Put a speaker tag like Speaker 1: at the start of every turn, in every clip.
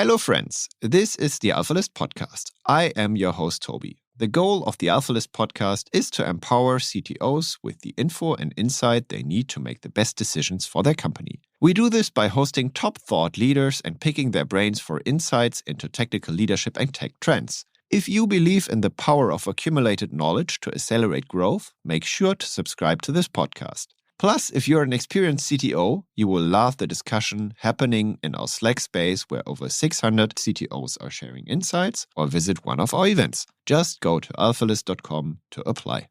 Speaker 1: Hello, friends. This is the AlphaList podcast. I am your host, Toby. The goal of the AlphaList podcast is to empower CTOs with the info and insight they need to make the best decisions for their company. We do this by hosting top thought leaders and picking their brains for insights into technical leadership and tech trends. If you believe in the power of accumulated knowledge to accelerate growth, make sure to subscribe to this podcast. Plus, if you're an experienced CTO, you will love the discussion happening in our Slack space where over 600 CTOs are sharing insights, or visit one of our events. Just go to alphalist.com to apply.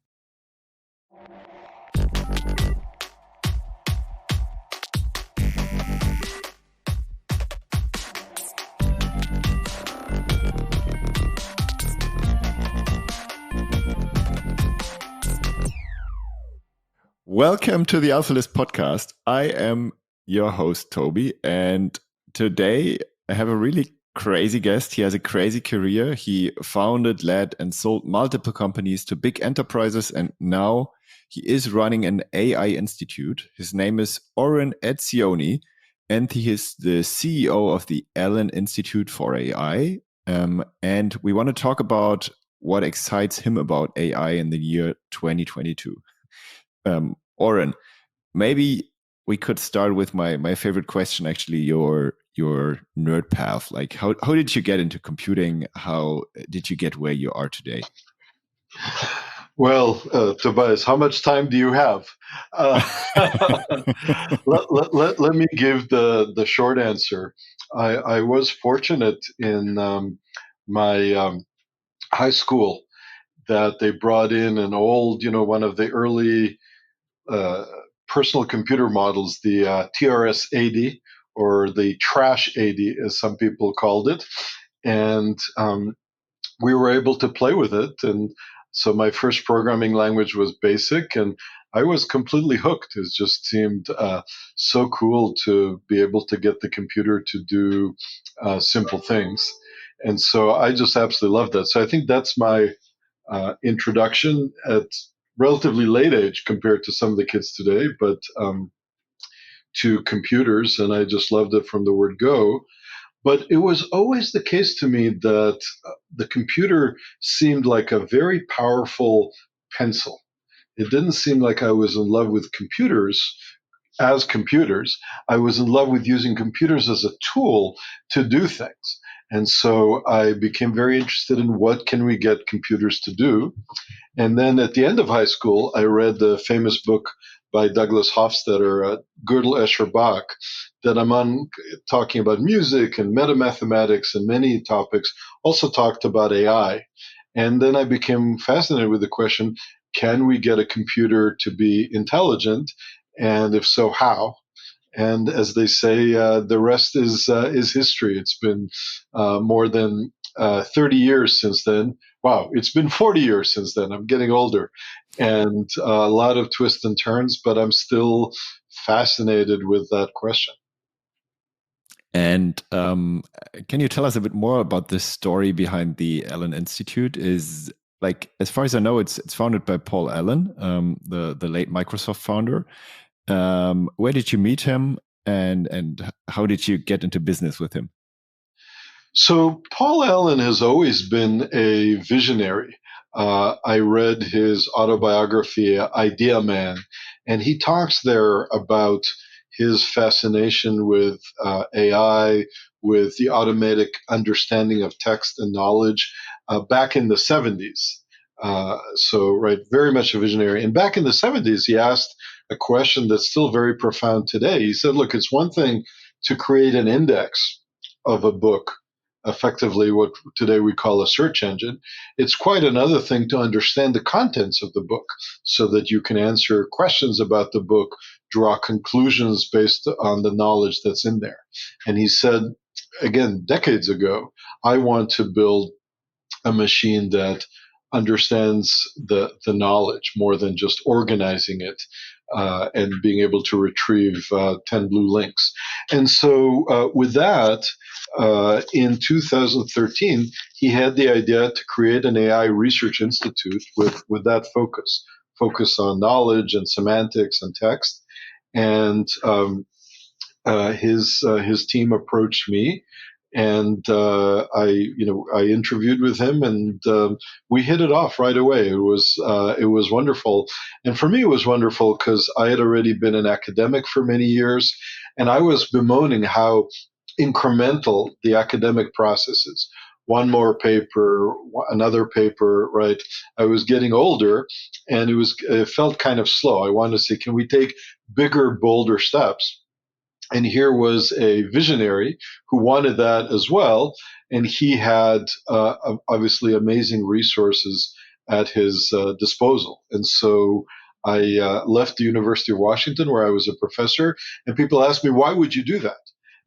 Speaker 1: Welcome to the AlphaList podcast. I am your host, Toby, and today I have a really crazy guest. He has a crazy career. He founded, led, and sold multiple companies to big enterprises, and now he is running an AI institute. His name is Oren Etzioni, and he is the CEO of the Allen Institute for AI. And we want to talk about what excites him about AI in the year 2022. Oren, maybe we could start with my favorite question, actually, your nerd path. Like, how did you get into computing? How did you get where you are today?
Speaker 2: Well, Tobias, how much time do you have? Let me give the short answer. I was fortunate in my high school that they brought in an old, one of the early personal computer models, the TRS-80, or the Trash 80, as some people called it. And we were able to play with it. And so my first programming language was BASIC, and I was completely hooked. It just seemed so cool to be able to get the computer to do simple things. And so I just absolutely loved that. So I think that's my introduction at relatively late age compared to some of the kids today, but to computers, and I just loved it from the word go. But it was always the case to me that the computer seemed like a very powerful pencil. It didn't seem like I was in love with computers as computers. I was in love with using computers as a tool to do things. And so I became very interested in what can we get computers to do. And then at the end of high school, I read the famous book by Douglas Hofstadter, Gödel, Escher, Bach, that I'm on, talking about music and metamathematics and many topics, also talked about AI. And then I became fascinated with the question, can we get a computer to be intelligent? And if so, how? And as they say, the rest is history. It's been more than 30 years since then. Wow, it's been 40 years since then. I'm getting older, and a lot of twists and turns, but I'm still fascinated with that question.
Speaker 1: And can you tell us a bit more about the story behind the Allen Institute? Is, like, as far as I know, it's founded by Paul Allen, the late Microsoft founder. Where did you meet him, and how did you get into business with him?
Speaker 2: So Paul Allen has always been a visionary. I read his autobiography, Idea Man, and he talks there about his fascination with AI, with the automatic understanding of text and knowledge back in the 70s. Right, very much a visionary. And back in the 70s, he asked a question that's still very profound today. He said, look, it's one thing to create an index of a book, effectively what today we call a search engine. It's quite another thing to understand the contents of the book so that you can answer questions about the book, draw conclusions based on the knowledge that's in there. And he said, again, decades ago, I want to build a machine that understands the knowledge more than just organizing it and being able to retrieve 10 blue links. And so with that, in 2013, he had the idea to create an AI research institute with that focus on knowledge and semantics and text. And his team approached me And I interviewed with him, and we hit it off right away. It was wonderful, and for me, it was wonderful because I had already been an academic for many years, and I was bemoaning how incremental the academic process is. One more paper, another paper, right? I was getting older, and it felt kind of slow. I wanted to say, can we take bigger, bolder steps? And here was a visionary who wanted that as well, and he had obviously amazing resources at his disposal. And so I left the University of Washington, where I was a professor, and people asked me, why would you do that?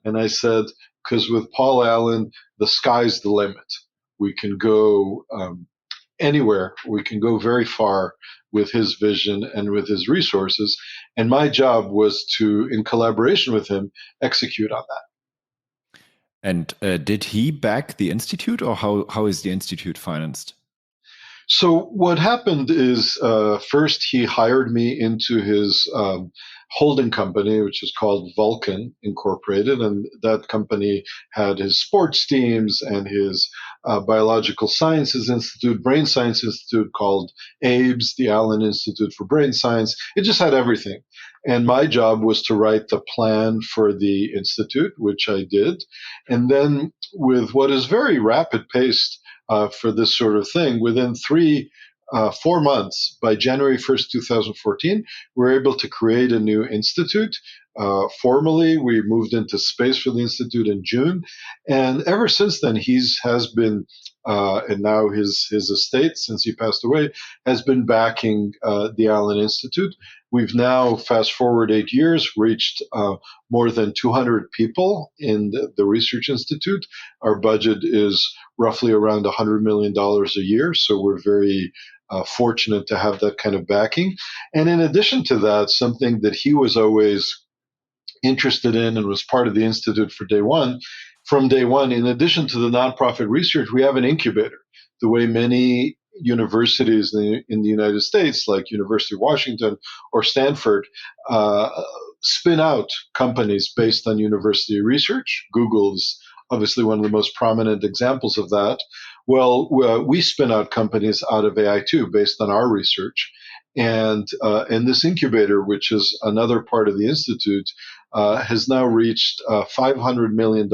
Speaker 2: And I said, because with Paul Allen, the sky's the limit. We can go anywhere. We can go very far with his vision and with his resources. And my job was to, in collaboration with him, execute on that.
Speaker 1: And did he back the institute, or how is the institute financed?
Speaker 2: So what happened is, first he hired me into his holding company, which is called Vulcan Incorporated, and that company had his sports teams and his Biological Sciences Institute, Brain Science Institute called ABES, the Allen Institute for Brain Science. It just had everything. And my job was to write the plan for the institute, which I did. And then with what is very rapid paced for this sort of thing, within 4 months, by January 1st, 2014, we were able to create a new institute. Formally, we moved into space for the institute in June, and ever since then, has been, and now his estate, since he passed away, has been backing the Allen Institute. We've now, fast forward 8 years, reached more than 200 people in the Research Institute. Our budget is roughly around $100 million a year, so we're very fortunate to have that kind of backing. And in addition to that, something that he was always interested in and was part of the Institute from day one, in addition to the nonprofit research, we have an incubator. The way many universities in the United States, like University of Washington or Stanford, spin out companies based on university research. Google is obviously one of the most prominent examples of that. Well, we spin out companies out of AI2 based on our research. And this incubator, which is another part of the Institute, has now reached $500 million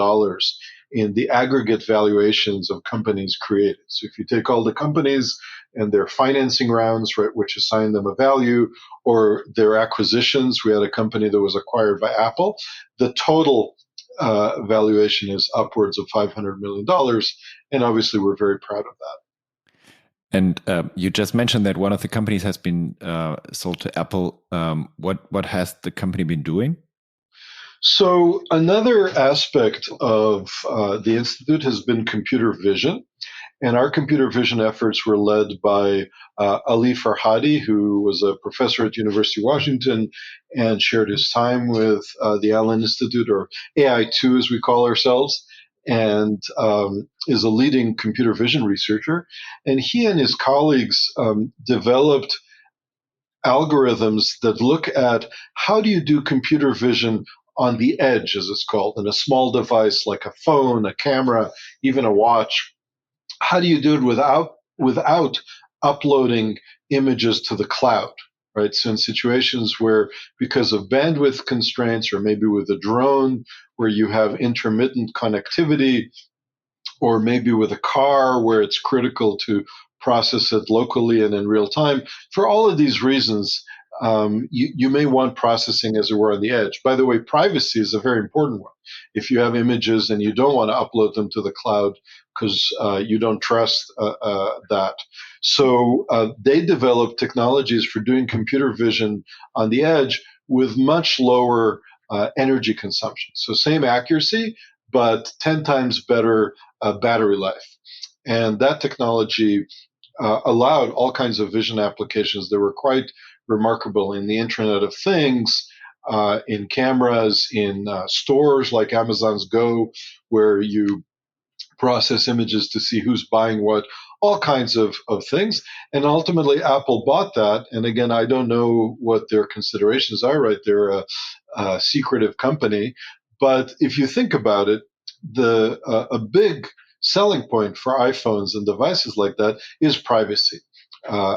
Speaker 2: in the aggregate valuations of companies created. So if you take all the companies and their financing rounds, right, which assign them a value, or their acquisitions, we had a company that was acquired by Apple, the total valuation is upwards of $500 million. And obviously, we're very proud of that.
Speaker 1: And you just mentioned that one of the companies has been sold to Apple. What has the company been doing?
Speaker 2: So another aspect of the Institute has been computer vision. And our computer vision efforts were led by Ali Farhadi, who was a professor at University of Washington and shared his time with the Allen Institute, or AI2 as we call ourselves, and is a leading computer vision researcher. And he and his colleagues developed algorithms that look at how do you do computer vision on the edge, as it's called, in a small device like a phone, a camera, even a watch. How do you do it without uploading images to the cloud, right? So in situations where, because of bandwidth constraints, or maybe with a drone where you have intermittent connectivity, or maybe with a car where it's critical to process it locally and in real time, for all of these reasons, you may want processing, as it were, on the edge. By the way, privacy is a very important one. If you have images and you don't want to upload them to the cloud because you don't trust that. So they developed technologies for doing computer vision on the edge with much lower energy consumption. So same accuracy, but 10 times better battery life. And that technology allowed all kinds of vision applications that were quite remarkable in the Internet of Things, in cameras, in stores like Amazon's Go, where you process images to see who's buying what, all kinds of things. And ultimately, Apple bought that. And again, I don't know what their considerations are, right? They're a secretive company. But if you think about it, a big selling point for iPhones and devices like that is privacy.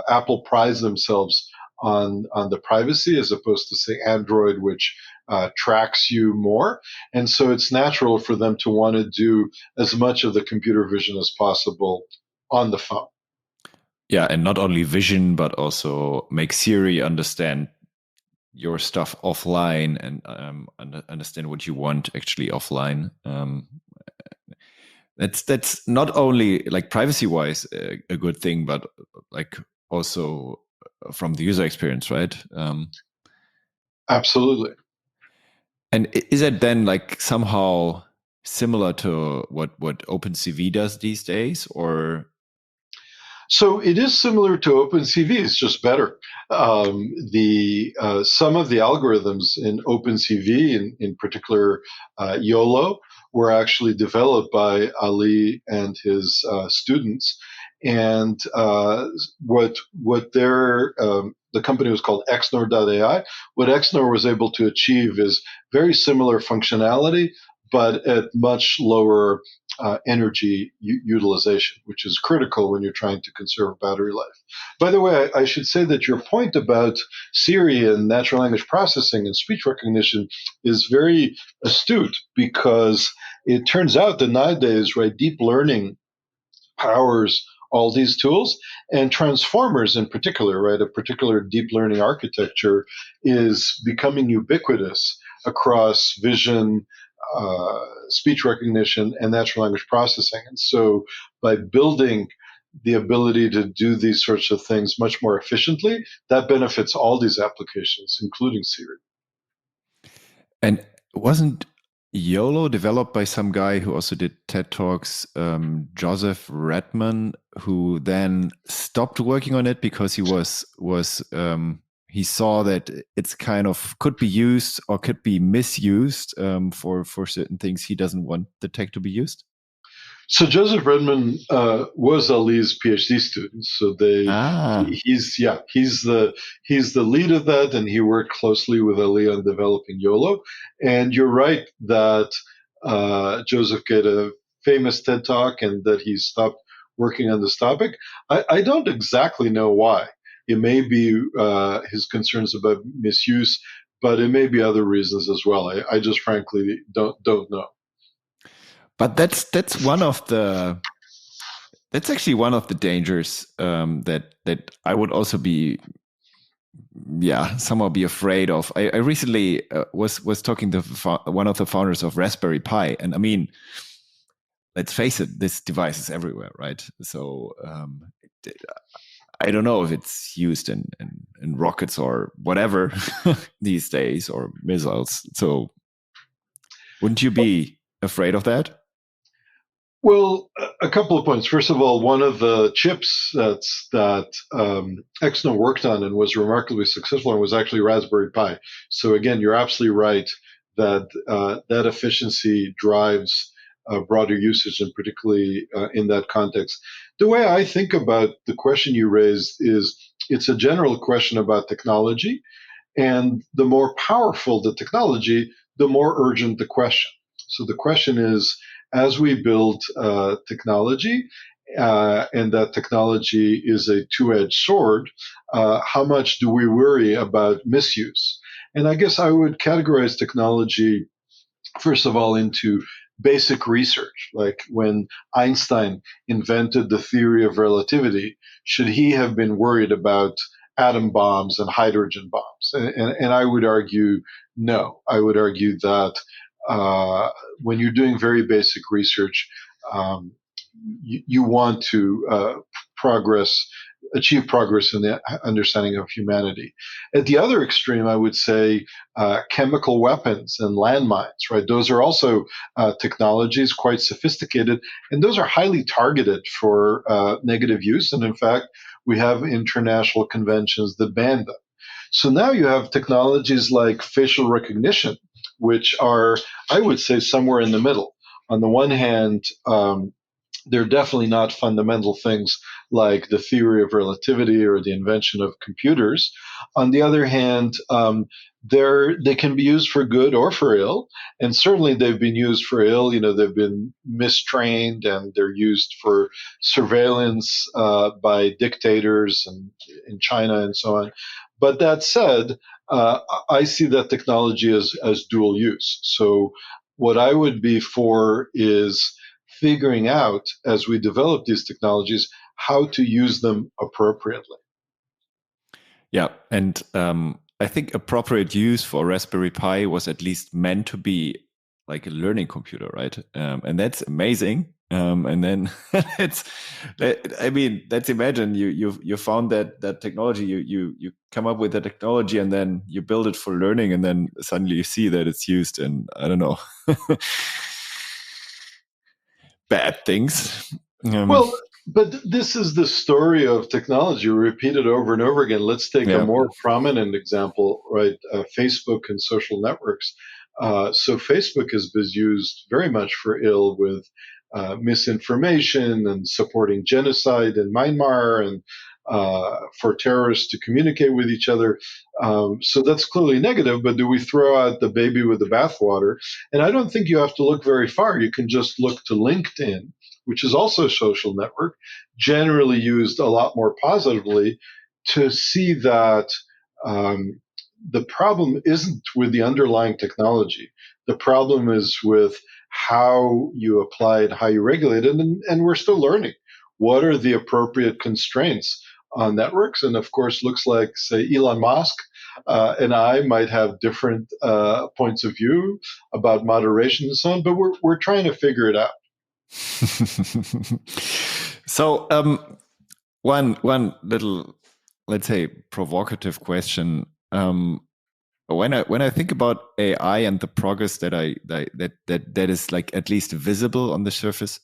Speaker 2: Apple prides themselves on the privacy as opposed to say Android, which tracks you more, and so it's natural for them to want to do as much of the computer vision as possible on the phone.
Speaker 1: Yeah, and not only vision, but also make Siri understand your stuff offline and understand what you want actually offline. That's not only like privacy wise a good thing, but like also from the user experience, right?
Speaker 2: Absolutely.
Speaker 1: And is it then like somehow similar to what OpenCV does these days, or?
Speaker 2: So it is similar to OpenCV. It's just better. The Some of the algorithms in OpenCV, in particular YOLO, were actually developed by Ali and his students. And what their the company was called Xnor.ai. What Xnor was able to achieve is very similar functionality, but at much lower energy utilization, which is critical when you're trying to conserve battery life. By the way, I should say that your point about Siri and natural language processing and speech recognition is very astute, because it turns out that nowadays, right, deep learning powers all these tools, and transformers in particular, right, a particular deep learning architecture is becoming ubiquitous across vision, speech recognition, and natural language processing. And so by building the ability to do these sorts of things much more efficiently, that benefits all these applications, including Siri.
Speaker 1: And wasn't YOLO developed by some guy who also did TED Talks, Joseph Redman, who then stopped working on it because he saw that it's kind of could be used or could be misused for certain things. He doesn't want the tech to be used.
Speaker 2: So Joseph Redman was Ali's PhD student. So he's the lead of that, and he worked closely with Ali on developing YOLO. And you're right that Joseph gave a famous TED talk, and that he stopped working on this topic. I don't exactly know why. It may be his concerns about misuse, but it may be other reasons as well. I just frankly don't know.
Speaker 1: But that's actually one of the dangers that I would also be somehow be afraid of. I recently was talking to one of the founders of Raspberry Pi, and I mean, let's face it, this device is everywhere, right? So I don't know if it's used in rockets or whatever these days, or missiles. So wouldn't you be afraid of that?
Speaker 2: Well, a couple of points. First of all, one of the chips that Exynos worked on and was remarkably successful on was actually Raspberry Pi. So again, you're absolutely right that that efficiency drives broader usage, and particularly in that context. The way I think about the question you raised is it's a general question about technology, and the more powerful the technology, the more urgent the question. So the question is, as we build technology, and that technology is a two-edged sword, how much do we worry about misuse? And I guess I would categorize technology, first of all, into basic research. Like when Einstein invented the theory of relativity, should he have been worried about atom bombs and hydrogen bombs? And I would argue no. I would argue that when you're doing very basic research, you want to achieve progress in the understanding of humanity. At the other extreme, I would say chemical weapons and landmines, right? Those are also technologies, quite sophisticated, and those are highly targeted for negative use. And in fact, we have international conventions that ban them. So now you have technologies like facial recognition, which are, I would say, somewhere in the middle. On the one hand, they're definitely not fundamental things like the theory of relativity or the invention of computers. On the other hand, they can be used for good or for ill, and certainly they've been used for ill. You know, they've been mistrained, and they're used for surveillance by dictators and in China and so on. But that said, I see that technology as dual use. So what I would be for is figuring out as we develop these technologies how to use them appropriately.
Speaker 1: Yeah, and I think appropriate use for Raspberry Pi was at least meant to be like a learning computer, right? And that's amazing. And then I mean, let's imagine you found that technology, you come up with the technology, and then you build it for learning, and then suddenly you see that it's used in, I don't know, bad things.
Speaker 2: Well, but this is the story of technology repeated over and over again. Let's take a
Speaker 1: Yeah.
Speaker 2: more prominent example, right? Facebook and social networks. So Facebook has been used very much for ill with misinformation and supporting genocide in Myanmar and for terrorists to communicate with each other. So that's clearly negative, but do we throw out the baby with the bathwater? And I don't think you have to look very far. You can just look to LinkedIn, which is also a social network, generally used a lot more positively, to see that the problem isn't with the underlying technology. The problem is with how you apply it, how you regulate it, and we're still learning. What are the appropriate constraints on networks? And of course, looks like, say, Elon Musk and I might have different points of view about moderation and so on, but we're trying to figure it out.
Speaker 1: So one little, let's say, provocative question. When I think about AI and the progress that is like at least visible on the surface,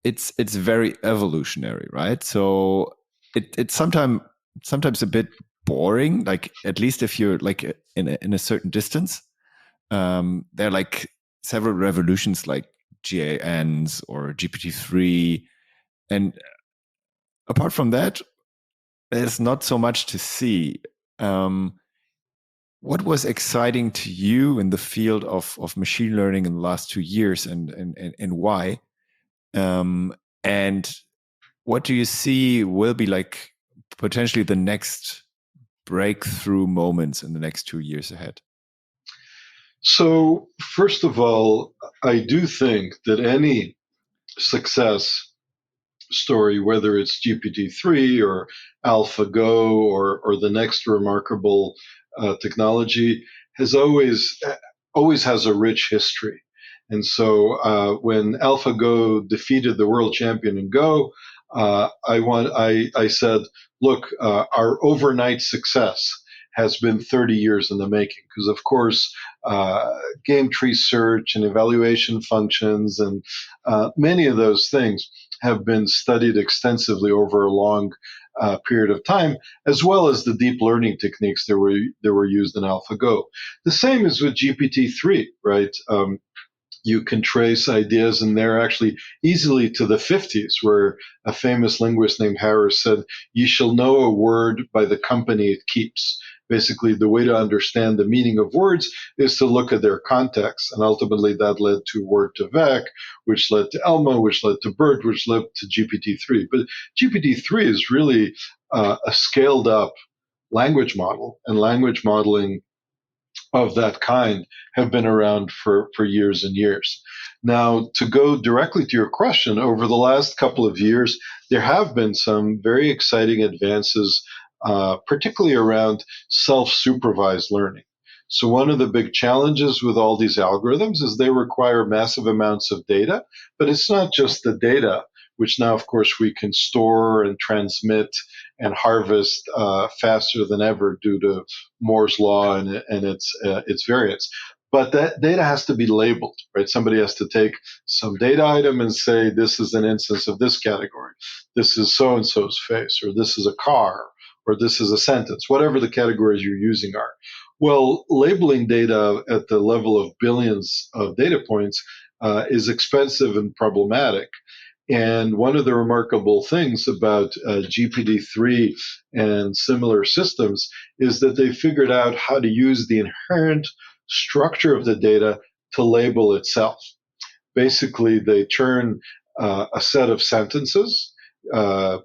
Speaker 1: it's very evolutionary, right? So it's sometimes a bit boring. Like, at least if you're like in a certain distance, there are like several revolutions like GANs or GPT-3, and apart from that, there's not so much to see. What was exciting to you in the field of machine learning in the last 2 years, and why? And what do you see will be like potentially the next breakthrough moments in the next 2 years ahead?
Speaker 2: So, first of all, I do think that any success story, whether it's GPT-3 or AlphaGo or the next remarkable technology, has always has a rich history. And so when AlphaGo defeated the world champion in Go, I said, look, our overnight success has been 30 years in the making, because of course game tree search and evaluation functions and many of those things have been studied extensively over a long period of time, as well as the deep learning techniques that were used in AlphaGo. The same is with GPT-3, right? You can trace ideas in there actually easily to the 50s, where a famous linguist named Harris said, "You shall know a word by the company it keeps." Basically, the way to understand the meaning of words is to look at their context. And ultimately, that led to Word2Vec, which led to Elmo, which led to BERT, which led to GPT-3. But GPT-3 is really a scaled up language model, and language modeling of that kind have been around for years and years. Now, to go directly to your question, over the last couple of years, there have been some very exciting advances, particularly around self supervised learning. So, one of the big challenges with all these algorithms is they require massive amounts of data, but it's not just the data, which now, of course, we can store and transmit and harvest faster than ever due to Moore's law and its variants. But that data has to be labeled, right? Somebody has to take some data item and say, this is an instance of this category. This is so and so's face, or this is a car, or this is a sentence, whatever the categories you're using are. Well, labeling data at the level of billions of data points is expensive and problematic. And one of the remarkable things about GPT-3 and similar systems is that they figured out how to use the inherent structure of the data to label itself. Basically, they turn a set of sentences,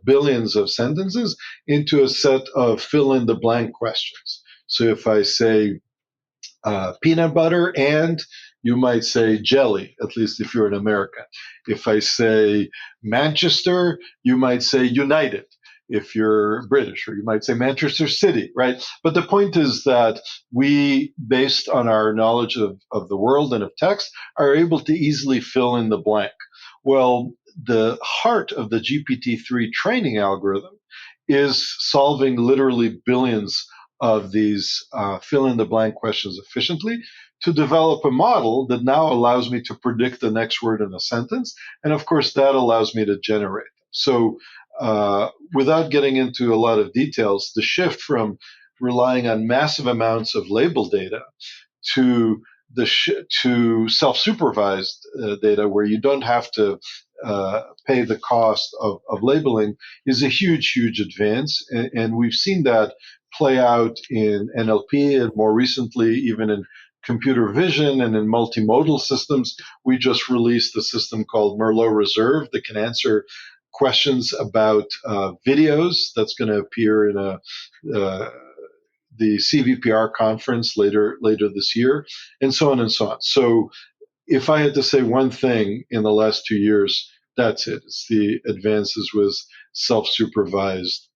Speaker 2: billions of sentences, into a set of fill in the blank questions. So if I say peanut butter and, you might say jelly, at least if you're an American. If I say Manchester, you might say United if you're British, or you might say Manchester City, right? But the point is that we, based on our knowledge of the world and of text, are able to easily fill in the blank. Well, the heart of the GPT-3 training algorithm is solving literally billions of these fill in the blank questions efficiently to develop a model that now allows me to predict the next word in a sentence. And of course, that allows me to generate them. So, without getting into a lot of details, the shift from relying on massive amounts of label data to to self-supervised data, where you don't have to pay the cost of labeling, is a huge, huge advance. And we've seen that play out in NLP, and more recently, even in computer vision and in multimodal systems. We just released a system called Merlot Reserve that can answer questions about videos. That's going to appear in the CVPR conference later this year, and so on and so on. So, if I had to say one thing in the last 2 years, that's it. It's the advances with self-supervised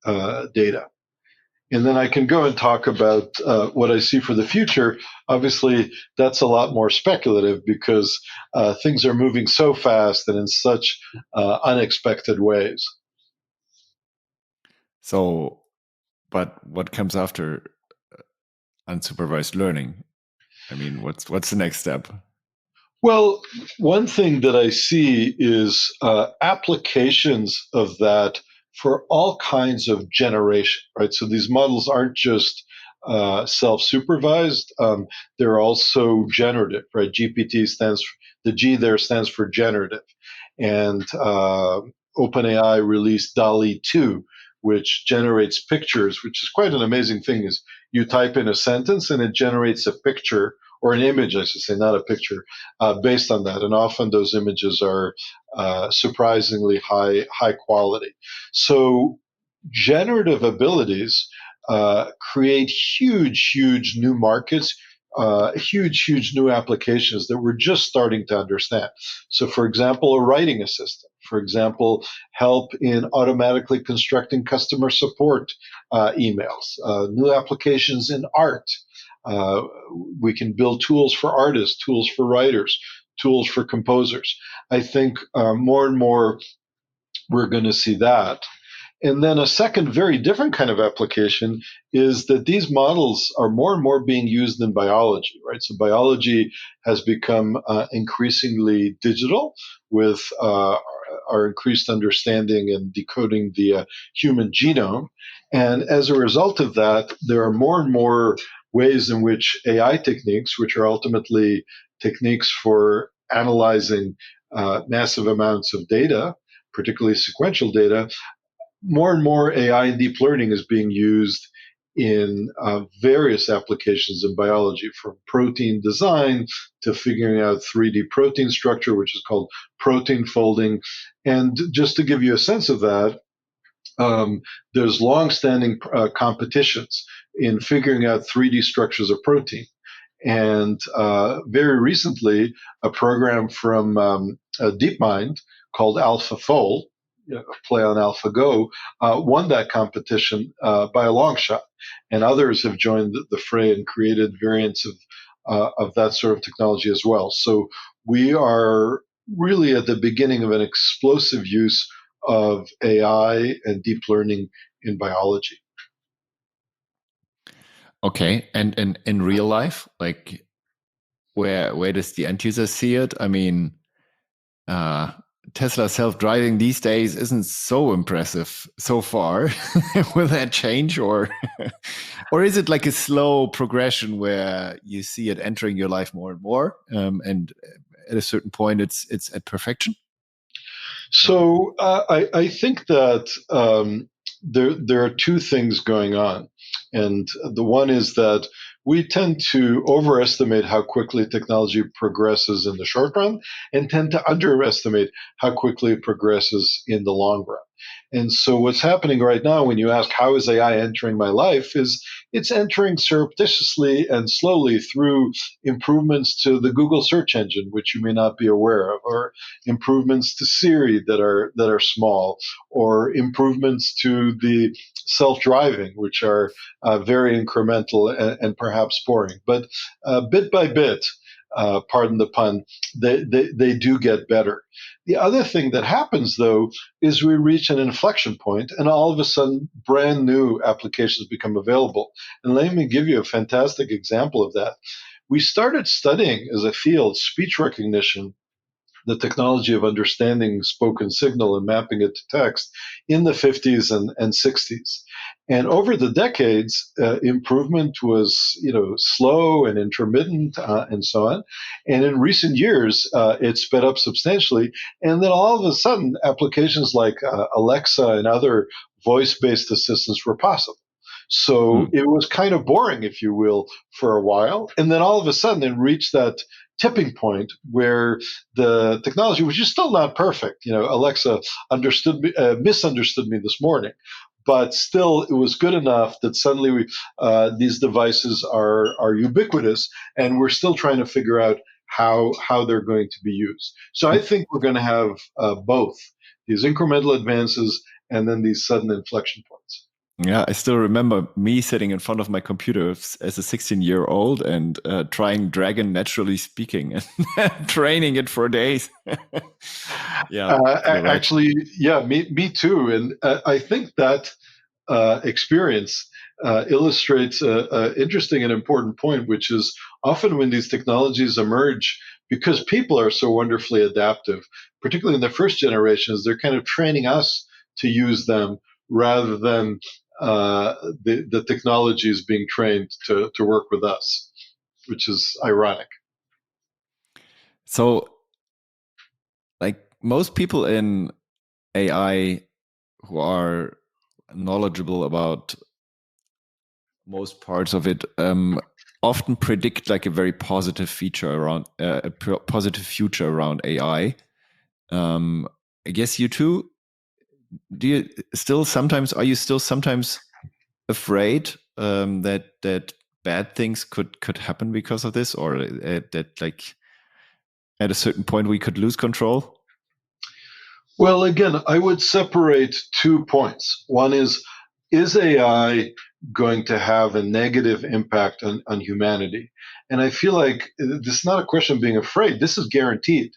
Speaker 2: data. And then I can go and talk about what I see for the future. Obviously, that's a lot more speculative because things are moving so fast and in such unexpected ways.
Speaker 1: So, but what comes after unsupervised learning? I mean, what's the next step?
Speaker 2: Well, one thing that I see is applications of that for all kinds of generation, right? So these models aren't just self-supervised; they're also generative, right? GPT stands for, the G there stands for generative, and OpenAI released DALI 2, which generates pictures, which is quite an amazing thing. Is you type in a sentence and it generates a picture, or an image, I should say, not a picture, based on that. And often those images are surprisingly high quality. So generative abilities create huge new markets, huge new applications that we're just starting to understand. So, for example, a writing assistant. For example, help in automatically constructing customer support emails. New applications in art. Uh, we can build tools for artists, tools for writers, tools for composers. I think more and more we're going to see that. And then a second, very different kind of application is that these models are more and more being used in biology, right? So biology has become increasingly digital with our increased understanding and decoding the human genome. And as a result of that, there are more and more ways in which AI techniques, which are ultimately techniques for analyzing massive amounts of data, particularly sequential data, more and more AI and deep learning is being used in various applications in biology, from protein design to figuring out 3D protein structure, which is called protein folding. And just to give you a sense of that, there's long-standing competitions in figuring out 3D structures of protein. And very recently, a program from DeepMind called AlphaFold, a play on AlphaGo, won that competition by a long shot. And others have joined the fray and created variants of that sort of technology as well. So we are really at the beginning of an explosive use of AI and deep learning in biology.
Speaker 1: Okay, and in real life, like where does the end user see it? I mean, uh, Tesla self-driving these days isn't so impressive so far. Will that change, or or is it like a slow progression where you see it entering your life more and more, and at a certain point, it's at perfection?
Speaker 2: So I think that there are two things going on. And the one is that we tend to overestimate how quickly technology progresses in the short run and tend to underestimate how quickly it progresses in the long run. And so what's happening right now when you ask, how is AI entering my life, is it's entering surreptitiously and slowly through improvements to the Google search engine, which you may not be aware of, or improvements to Siri that are small, or improvements to the self-driving, which are very incremental and perhaps boring. But bit by bit, pardon the pun, they do get better. The other thing that happens, though, is we reach an inflection point, and all of a sudden, brand new applications become available. And let me give you a fantastic example of that. We started studying as a field speech recognition, the technology of understanding spoken signal and mapping it to text in the 50s and 60s. And over the decades, improvement was, slow and intermittent and so on. And in recent years, it sped up substantially. And then all of a sudden, applications like Alexa and other voice-based assistants were possible. So
Speaker 1: Hmm.
Speaker 2: it was kind of boring, if you will, for a while. And then all of a sudden, it reached that tipping point where the technology, which is still not perfect, Alexa misunderstood me this morning, but still, it was good enough that suddenly these devices are ubiquitous, and we're still trying to figure out how they're going to be used. So I think we're going to have both these incremental advances and then these sudden inflection points.
Speaker 1: Yeah, I still remember me sitting in front of my computer as a 16-year-old and trying Dragon naturally speaking and training it for days. Yeah, you're right.
Speaker 2: Actually, yeah, me too. And I think that experience illustrates an interesting and important point, which is often when these technologies emerge, because people are so wonderfully adaptive, particularly in the first generations, they're kind of training us to use them rather than the technologies being trained to work with us, which is ironic.
Speaker 1: So, like most people in AI who are knowledgeable about most parts of it often predict like a very positive feature around positive future around AI. I guess you too. Do you still sometimes are you still sometimes afraid that bad things could happen because of this, or that like at a certain point we could lose control?
Speaker 2: Well, again, I would separate 2 points. One is AI going to have a negative impact on humanity? And I feel like this is not a question of being afraid, this is guaranteed.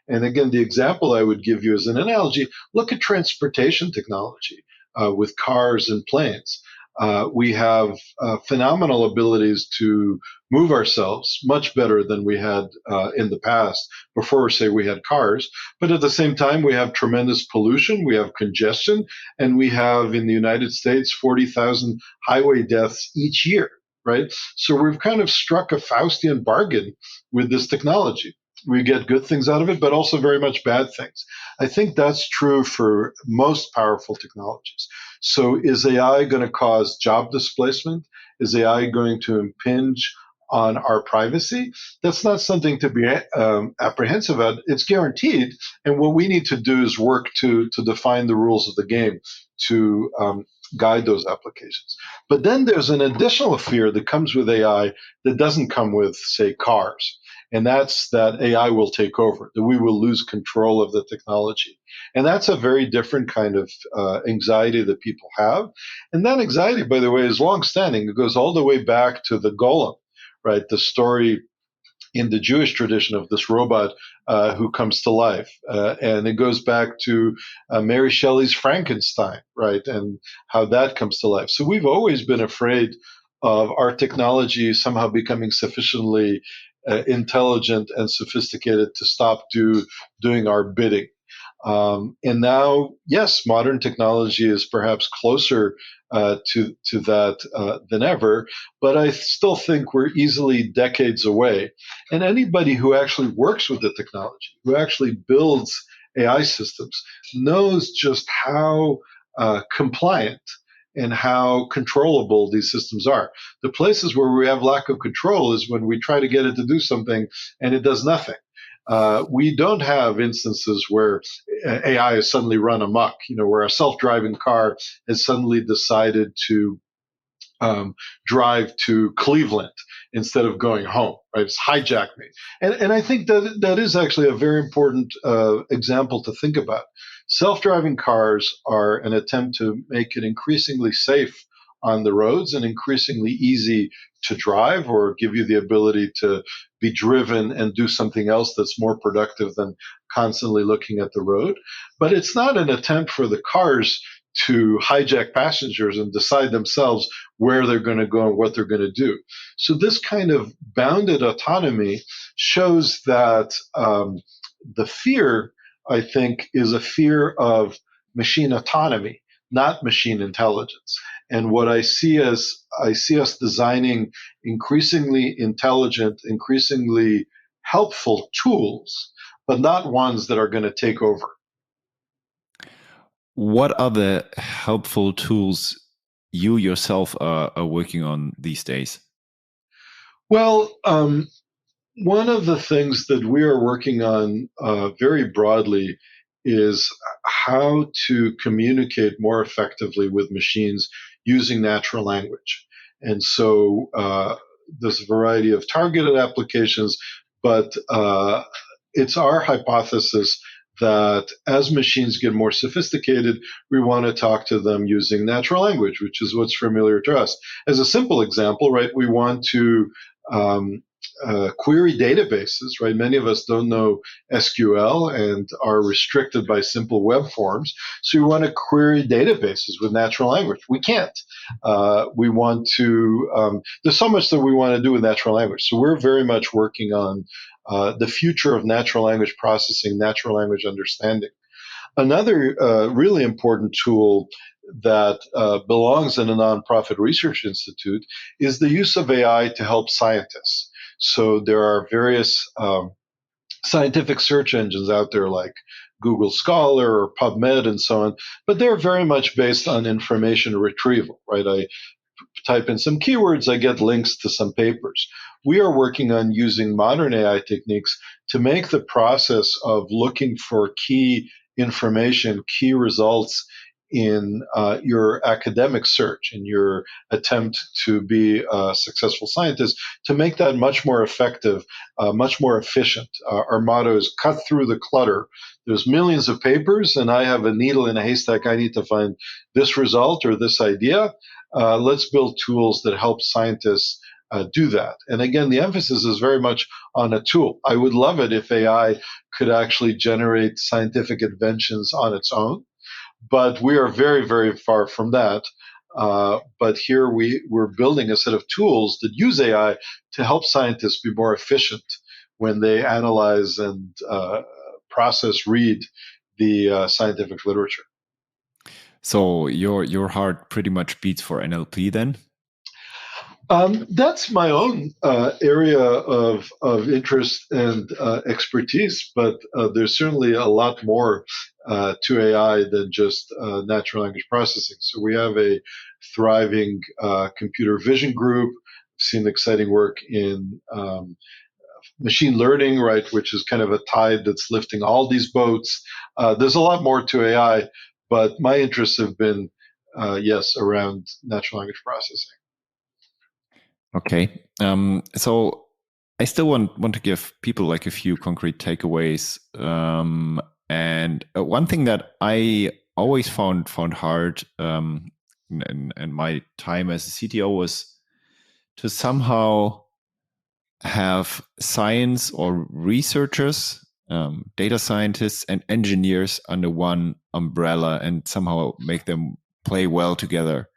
Speaker 2: And again, the example I would give you as an analogy, look at transportation technology with cars and planes. We have phenomenal abilities to move ourselves much better than we had in the past before, say, we had cars. But at the same time, we have tremendous pollution, we have congestion, and we have in the United States 40,000 highway deaths each year, right? So we've kind of struck a Faustian bargain with this technology. We get good things out of it, but also very much bad things. I think that's true for most powerful technologies. So is AI going to cause job displacement? Is AI going to impinge on our privacy? That's not something to be apprehensive at. It's guaranteed. And what we need to do is work to define the rules of the game to guide those applications. But then there's an additional fear that comes with AI that doesn't come with, say, cars. And that's that AI will take over, that we will lose control of the technology. And that's a very different kind of anxiety that people have. And that anxiety, by the way, is longstanding. It goes all the way back to the golem, right? The story in the Jewish tradition of this robot who comes to life. And it goes back to Mary Shelley's Frankenstein, right? And how that comes to life. So we've always been afraid of our technology somehow becoming sufficiently intelligent and sophisticated to stop doing our bidding. And now, yes, modern technology is perhaps closer to that than ever, but I still think we're easily decades away. And anybody who actually works with the technology, who actually builds AI systems knows just how compliant and how controllable these systems are. The places where we have lack of control is when we try to get it to do something and it does nothing. We don't have instances where AI has suddenly run amok, where a self-driving car has suddenly decided to drive to Cleveland instead of going home. Right? It's hijacked me, and I think that is actually a very important example to think about. Self-driving cars are an attempt to make it increasingly safe on the roads and increasingly easy to drive, or give you the ability to be driven and do something else that's more productive than constantly looking at the road. But it's not an attempt for the cars to hijack passengers and decide themselves where they're going to go and what they're going to do. So this kind of bounded autonomy shows that the fear, I think, is a fear of machine autonomy, not machine intelligence. And what I see us designing increasingly intelligent, increasingly helpful tools, but not ones that are going to take over.
Speaker 1: What are the helpful tools you yourself are working on these days?
Speaker 2: Well, one of the things that we are working on very broadly is how to communicate more effectively with machines using natural language. And so there's a variety of targeted applications, but it's our hypothesis that as machines get more sophisticated, we want to talk to them using natural language, which is what's familiar to us. As a simple example, right, we want to query databases, right? Many of us don't know SQL and are restricted by simple web forms. So we want to query databases with natural language. We can't. We want to, there's so much that we want to do with natural language. So we're very much working on the future of natural language processing, natural language understanding. Another really important tool that belongs in a nonprofit research institute is the use of AI to help scientists. So there are various scientific search engines out there like Google Scholar or PubMed and so on, but they're very much based on information retrieval, right? I type in some keywords, I get links to some papers. We are working on using modern AI techniques to make the process of looking for key information, key results in your academic search, in your attempt to be a successful scientist, to make that much more effective, much more efficient. Our motto is cut through the clutter. There's millions of papers, and I have a needle in a haystack. I need to find this result or this idea. Let's build tools that help scientists do that. And again, the emphasis is very much on a tool. I would love it if AI could actually generate scientific inventions on its own, but we are very, very far from that. But here we're building a set of tools that use AI to help scientists be more efficient when they analyze and process, read the scientific literature.
Speaker 1: So your heart pretty much beats for NLP then?
Speaker 2: That's my own area of interest and expertise, but there's certainly a lot more to AI than just natural language processing. So we have a thriving computer vision group. Seen exciting work in machine learning, right, which is kind of a tide that's lifting all these boats. There's a lot more to AI, but my interests have been, yes, around natural language processing.
Speaker 1: Okay. So I still want to give people like a few concrete takeaways. And one thing that I always found hard in my time as a CTO was to somehow have science or researchers, data scientists and engineers under one umbrella and somehow make them play well together.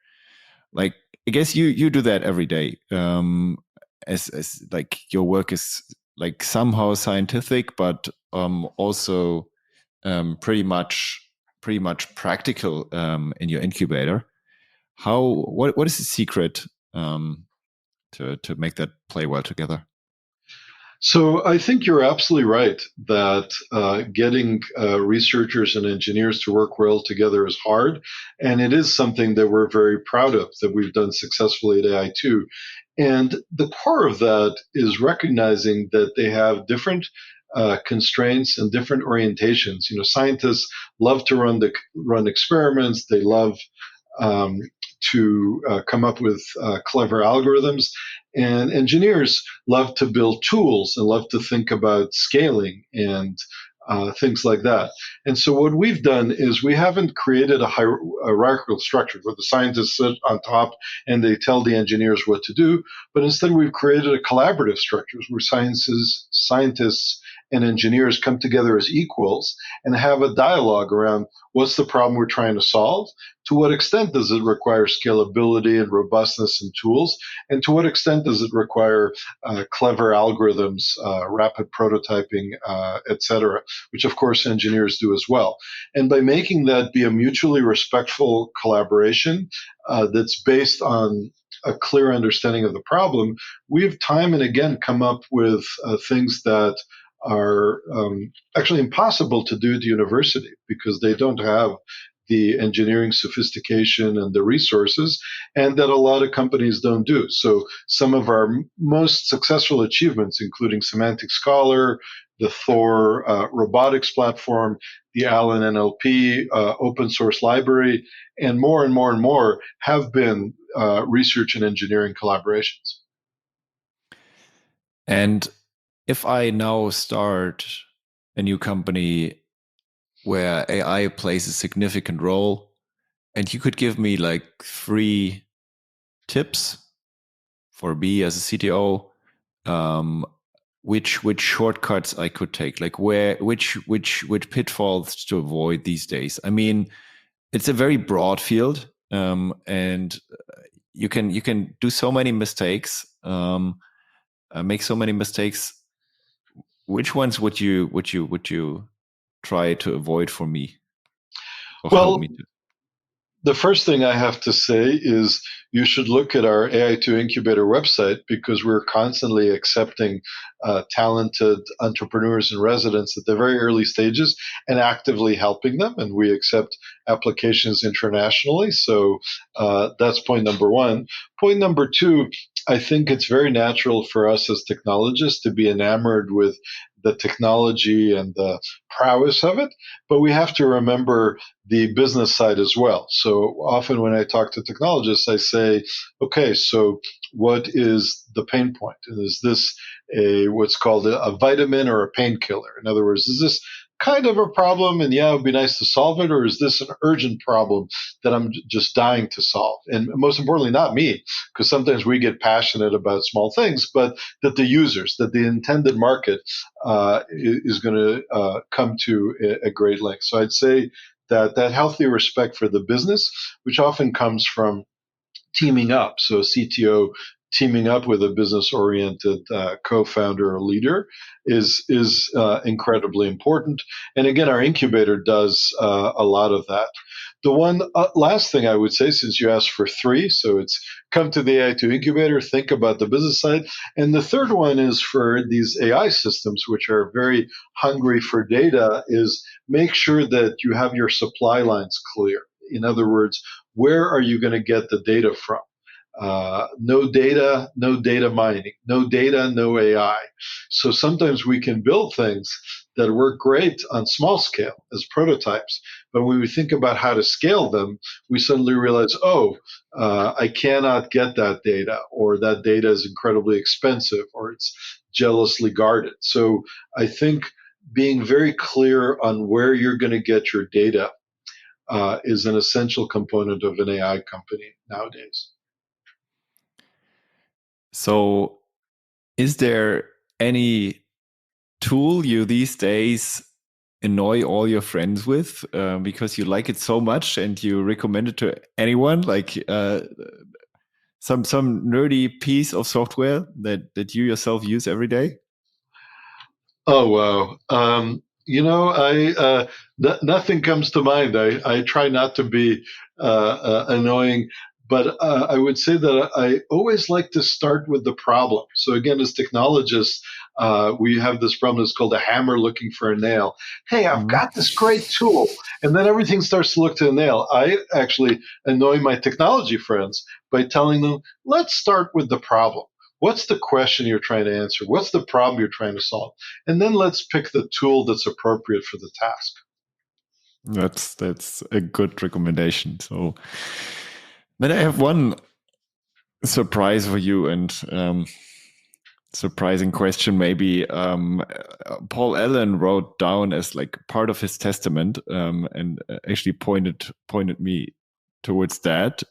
Speaker 1: Like, I guess you do that every day. As like your work is like somehow scientific, but also pretty much practical in your incubator. What is the secret to make that play well together?
Speaker 2: So I think you're absolutely right that getting researchers and engineers to work well together is hard, and it is something that we're very proud of that we've done successfully at AI2. And the core of that is recognizing that they have different constraints and different orientations. You know, scientists love to run experiments. They love um, to come up with clever algorithms. And engineers love to build tools and love to think about scaling and things like that. And so, what we've done is we haven't created a hierarchical structure where the scientists sit on top and they tell the engineers what to do, but instead, we've created a collaborative structure where scientists and engineers come together as equals and have a dialogue around what's the problem we're trying to solve, to what extent does it require scalability and robustness and tools? And to what extent does it require clever algorithms, rapid prototyping, et cetera, which of course engineers do as well. And by making that be a mutually respectful collaboration that's based on a clear understanding of the problem, we've time and again come up with things that are actually impossible to do at university because they don't have the engineering sophistication and the resources, and that a lot of companies don't do. So some of our most successful achievements, including Semantic Scholar, the Thor robotics platform, the Allen NLP open source library, and more and more and more have been research and engineering collaborations.
Speaker 1: And if I now start a new company where AI plays a significant role, and you could give me like 3 tips for me as a CTO, which shortcuts I could take, like which pitfalls to avoid these days. I mean, it's a very broad field, and you can do so many mistakes, make so many mistakes. Which ones would you try to avoid for me or help
Speaker 2: Well,
Speaker 1: me to?
Speaker 2: the first thing I have to say is you should look at our AI2 incubator website because we're constantly accepting talented entrepreneurs and residents at the very early stages and actively helping them. And we accept applications internationally. So that's point number one. Point number two, I think it's very natural for us as technologists to be enamored with the technology and the prowess of it. But we have to remember the business side as well. So often when I talk to technologists, I say, okay, so what is the pain point? And is this what's called a vitamin or a painkiller? In other words, is this kind of a problem and yeah, it would be nice to solve it, or is this an urgent problem that I'm just dying to solve? And most importantly, not me, because sometimes we get passionate about small things, but that the users, that the intended market is going to come to a great length. So I'd say that healthy respect for the business, which often comes from teaming up. So a CTO teaming up with a business-oriented co-founder or leader is incredibly important. And again, our incubator does a lot of that. The one last thing I would say, since you asked for 3, so it's come to the AI2 incubator, think about the business side. And the third one is for these AI systems, which are very hungry for data, is make sure that you have your supply lines clear. In other words, where are you going to get the data from? No data, no data mining. No data, no AI. So sometimes we can build things that work great on small scale as prototypes. But when we think about how to scale them, we suddenly realize, oh, I cannot get that data, or that data is incredibly expensive, or it's jealously guarded. So I think being very clear on where you're going to get your data is an essential component of an AI company nowadays.
Speaker 1: So, is there any tool you these days annoy all your friends with because you like it so much and you recommend it to anyone? Like some nerdy piece of software that you yourself use every day?
Speaker 2: Oh wow! Nothing comes to mind. I try not to be annoying. But I would say that I always like to start with the problem. So again, as technologists, we have this problem that's called a hammer looking for a nail. Hey, I've
Speaker 1: Mhm.
Speaker 2: got this great tool. And then everything starts to look to the nail. I actually annoy my technology friends by telling them, let's start with the problem. What's the question you're trying to answer? What's the problem you're trying to solve? And then let's pick the tool that's appropriate for the task.
Speaker 1: That's a good recommendation. So then I have one surprise for you, and surprising question maybe. Paul Allen wrote down as like part of his testament, and actually pointed me towards that.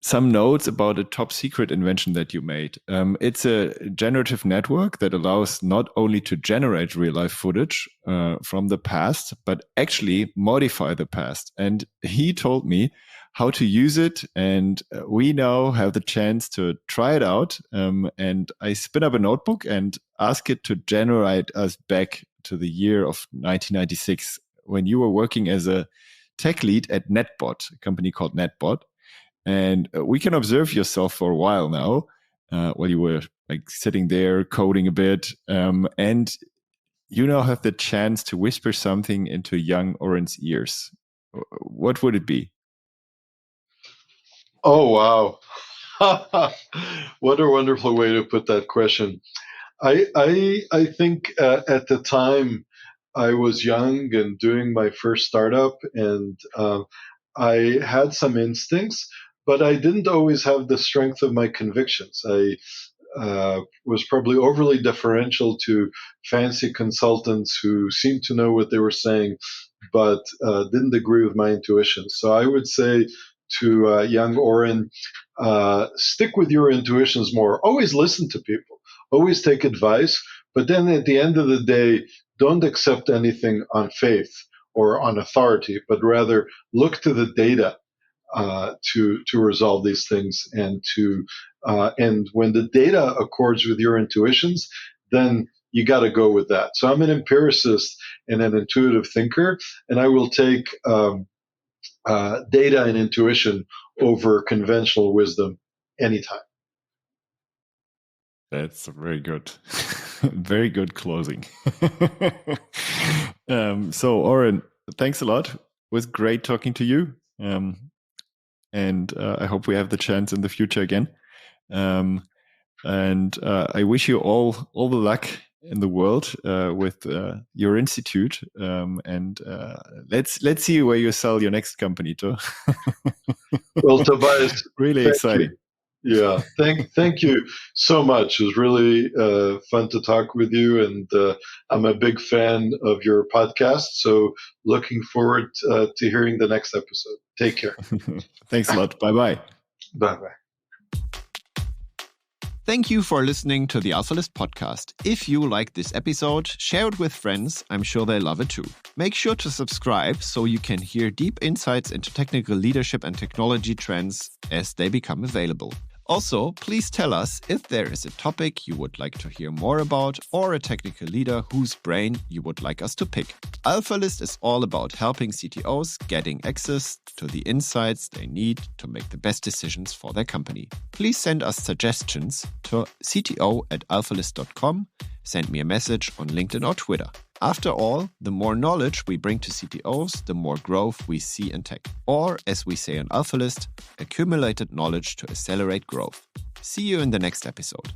Speaker 1: Some notes about a top secret invention that you made. It's a generative network that allows not only to generate real life footage from the past, but actually modify the past. And he told me how to use it. And we now have the chance to try it out. And I spin up a notebook and ask it to generate us back to the year of 1996 when you were working as a tech lead at NetBot, a company called NetBot. And we can observe yourself for a while now, while you were like sitting there coding a bit, and you now have the chance to whisper something into young Oren's ears. What would it be?
Speaker 2: Oh, wow. What a wonderful way to put that question. I think at the time I was young and doing my first startup, and I had some instincts, but I didn't always have the strength of my convictions. I was probably overly deferential to fancy consultants who seemed to know what they were saying, but didn't agree with my intuition. So I would say to young Oren, stick with your intuitions more. Always listen to people. Always take advice. But then at the end of the day, don't accept anything on faith or on authority, but rather look to the data to resolve these things, and when the data accords with your intuitions, then you got to go with that. So I'm an empiricist and an intuitive thinker, and I will take data and intuition over conventional wisdom anytime.
Speaker 1: That's very good. Very good closing. So, Oren, thanks a lot. It was great talking to you. And I hope we have the chance in the future again. Um, and I wish you all the luck in the world with your institute. And let's see where you sell your next company to.
Speaker 2: Well, Tobias,
Speaker 1: Really
Speaker 2: thank
Speaker 1: exciting.
Speaker 2: you. Yeah, thank you so much. It was really fun to talk with you, and I'm a big fan of your podcast. So looking forward to hearing the next episode. Take care.
Speaker 1: Thanks a lot. Bye bye.
Speaker 2: Bye bye.
Speaker 3: Thank you for listening to the AlphaList podcast. If you like this episode, share it with friends. I'm sure they love it too. Make sure to subscribe so you can hear deep insights into technical leadership and technology trends as they become available. Also, please tell us if there is a topic you would like to hear more about or a technical leader whose brain you would like us to pick. AlphaList is all about helping CTOs getting access to the insights they need to make the best decisions for their company. Please send us suggestions to cto@alphalist.com. Send me a message on LinkedIn or Twitter. After all, the more knowledge we bring to CTOs, the more growth we see in tech. Or, as we say on AlphaList, accumulated knowledge to accelerate growth. See you in the next episode.